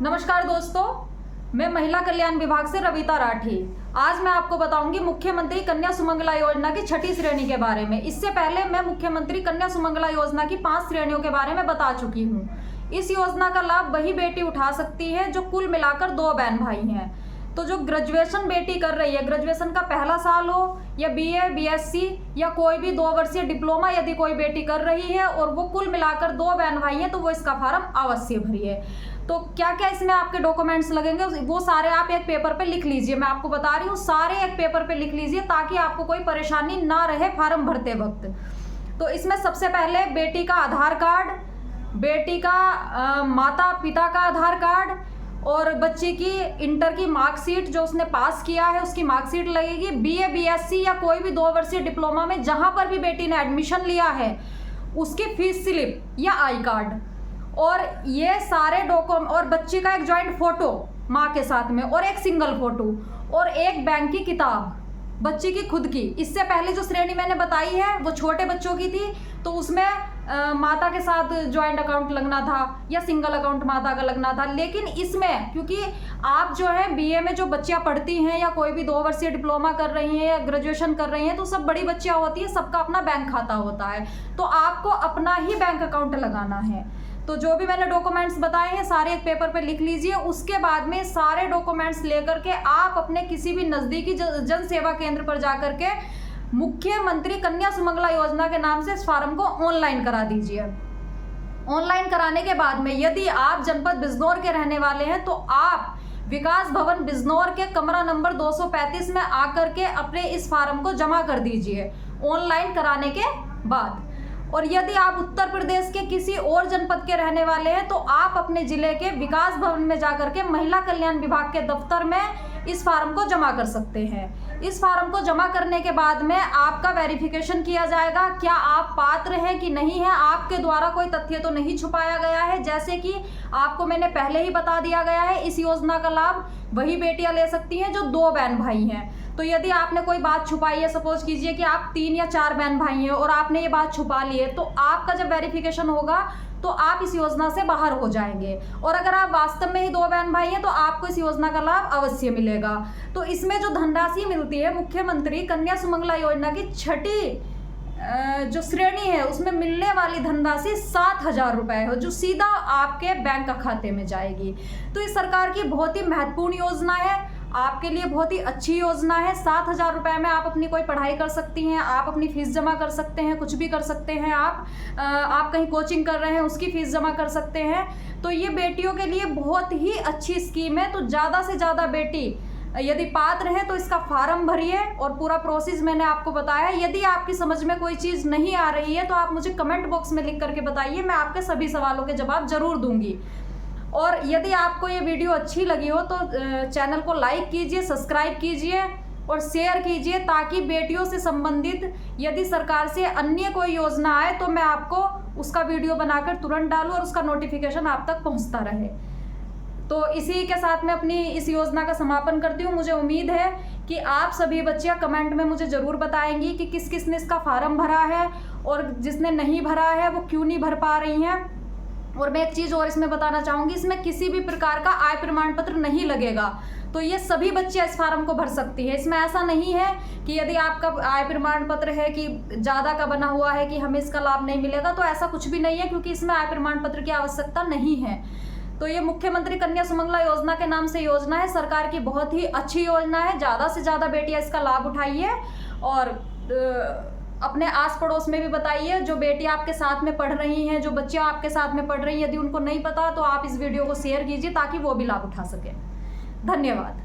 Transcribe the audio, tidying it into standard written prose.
नमस्कार दोस्तों, मैं महिला कल्याण विभाग से रविता राठी। आज मैं आपको बताऊंगी मुख्यमंत्री कन्या सुमंगला योजना की 6ठी श्रेणी के बारे में। इससे पहले मैं मुख्यमंत्री कन्या सुमंगला योजना की 5 श्रेणियों के बारे में बता चुकी हूँ। इस योजना का लाभ वही बेटी उठा सकती है जो कुल मिलाकर 2 बहन भाई हैं। तो जो ग्रेजुएशन बेटी कर रही है, ग्रेजुएशन का पहला साल हो या बीए, बीएससी या कोई भी 2 वर्षीय डिप्लोमा यदि कोई बेटी कर रही है और वो कुल मिलाकर 2 बहन भाई हैं, तो वो इसका फॉर्म अवश्य भरिए। तो क्या क्या इसमें आपके डॉक्यूमेंट्स लगेंगे वो सारे आप एक पेपर पे लिख लीजिए। मैं आपको बता रही हूँ, सारे एक पेपर पे लिख लीजिए ताकि आपको कोई परेशानी ना रहे फॉर्म भरते वक्त। तो इसमें सबसे पहले बेटी का आधार कार्ड, बेटी का माता पिता का आधार कार्ड और बच्चे की इंटर की मार्कशीट जो उसने पास किया है उसकी मार्कशीट लगेगी। बीए, बीएससी या कोई भी 2 वर्षीय डिप्लोमा में जहां पर भी बेटी ने एडमिशन लिया है उसकी फीस स्लिप या आई कार्ड, और ये सारे डॉक्यूमेंट, और बच्चे का एक जॉइंट फोटो माँ के साथ में और एक सिंगल फोटो और एक बैंक की किताब बच्चे की खुद की। इससे पहले जो श्रेणी मैंने बताई है वो छोटे बच्चों की थी, तो उसमें माता के साथ जॉइंट अकाउंट लगना था या सिंगल अकाउंट माता का लगना था। लेकिन इसमें क्योंकि आप जो है बीए में जो बच्चियां पढ़ती हैं या कोई भी 2 वर्षीय डिप्लोमा कर रही हैं या ग्रेजुएशन कर रही हैं, तो सब बड़ी बच्चियां होती हैं, सबका अपना बैंक खाता होता है, तो आपको अपना ही बैंक अकाउंट लगाना है। तो जो भी मैंने डॉक्यूमेंट्स बताए हैं सारे एक पेपर पे लिख लीजिए। उसके बाद में सारे डॉक्यूमेंट्स लेकर के आप अपने किसी भी नज़दीकी जन सेवा केंद्र पर जाकर के मुख्यमंत्री कन्या सुमंगला योजना के नाम से इस फॉर्म को ऑनलाइन करा दीजिए। ऑनलाइन कराने के बाद में यदि आप जनपद बिजनौर के रहने वाले हैं तो आप विकास भवन बिजनौर के कमरा नंबर 235 में आकर के अपने इस फॉर्म को जमा कर दीजिए ऑनलाइन कराने के बाद। और यदि आप उत्तर प्रदेश के किसी और जनपद के रहने वाले हैं तो आप अपने जिले के विकास भवन में जाकर के महिला कल्याण विभाग के दफ्तर में इस फॉर्म को जमा कर सकते हैं। इस फॉर्म को जमा करने के बाद में आपका वेरिफिकेशन किया जाएगा, क्या आप पात्र हैं कि नहीं है। आपके द्वारा कोई तथ्य तो नहीं छुपाया गया है, जैसे कि आपको मैंने पहले ही बता दिया गया है इस योजना का लाभ वही बेटियां ले सकती हैं जो 2 बहन भाई हैं। तो यदि आपने कोई बात छुपाई है, सपोज कीजिए कि आप 3 या 4 बहन भाई हैं और आपने ये बात छुपा ली है, तो आपका जब वेरिफिकेशन होगा तो आप इस योजना से बाहर हो जाएंगे। और अगर आप वास्तव में ही 2 बहन भाई हैं तो आपको इस योजना का लाभ अवश्य मिलेगा। तो इसमें जो धनराशि मिलती है मुख्यमंत्री कन्या सुमंगला योजना की 6ठी जो श्रेणी है उसमें मिलने वाली धनराशि 7,000 रुपये है जो सीधा आपके बैंक खाते में जाएगी। तो इस सरकार की बहुत ही महत्वपूर्ण योजना है, आपके लिए बहुत ही अच्छी योजना है। 7,000 रुपये में आप अपनी कोई पढ़ाई कर सकती हैं, आप अपनी फीस जमा कर सकते हैं, कुछ भी कर सकते हैं। आप कहीं कोचिंग कर रहे हैं उसकी फीस जमा कर सकते हैं। तो ये बेटियों के लिए बहुत ही अच्छी स्कीम है। तो ज़्यादा से ज़्यादा बेटी यदि पात्र है तो इसका फॉर्म भरिए और पूरा प्रोसेस मैंने आपको बताया। यदि आपकी समझ में कोई चीज़ नहीं आ रही है तो आप मुझे कमेंट बॉक्स में लिख करके बताइए, मैं आपके सभी सवालों के जवाब जरूर दूंगी। और यदि आपको ये वीडियो अच्छी लगी हो तो चैनल को लाइक कीजिए, सब्सक्राइब कीजिए और शेयर कीजिए ताकि बेटियों से संबंधित यदि सरकार से अन्य कोई योजना आए तो मैं आपको उसका वीडियो बनाकर तुरंत डालूं और उसका नोटिफिकेशन आप तक पहुंचता रहे। तो इसी के साथ मैं अपनी इस योजना का समापन करती हूँ। मुझे उम्मीद है कि आप सभी बच्चियाँ कमेंट में मुझे ज़रूर बताएंगी कि किस किस ने इसका फॉर्म भरा है और जिसने नहीं भरा है वो क्यों नहीं भर पा रही हैं। और मैं एक चीज़ और इसमें बताना चाहूँगी, इसमें किसी भी प्रकार का आय प्रमाण पत्र नहीं लगेगा। तो ये सभी बच्चे इस फॉर्म को भर सकती है। इसमें ऐसा नहीं है कि यदि आपका आय प्रमाण पत्र है कि ज़्यादा का बना हुआ है कि हमें इसका लाभ नहीं मिलेगा, तो ऐसा कुछ भी नहीं है क्योंकि इसमें आय प्रमाण पत्र की आवश्यकता नहीं है। तो ये मुख्यमंत्री कन्या सुमंगला योजना के नाम से योजना है, सरकार की बहुत ही अच्छी योजना है। ज़्यादा से ज़्यादा बेटियाँ इसका लाभ उठाइए और अपने आस पड़ोस में भी बताइए। जो बेटियां आपके साथ में पढ़ रही हैं, जो बच्चियां आपके साथ में पढ़ रही हैं, यदि उनको नहीं पता तो आप इस वीडियो को शेयर कीजिए ताकि वो भी लाभ उठा सकें। धन्यवाद।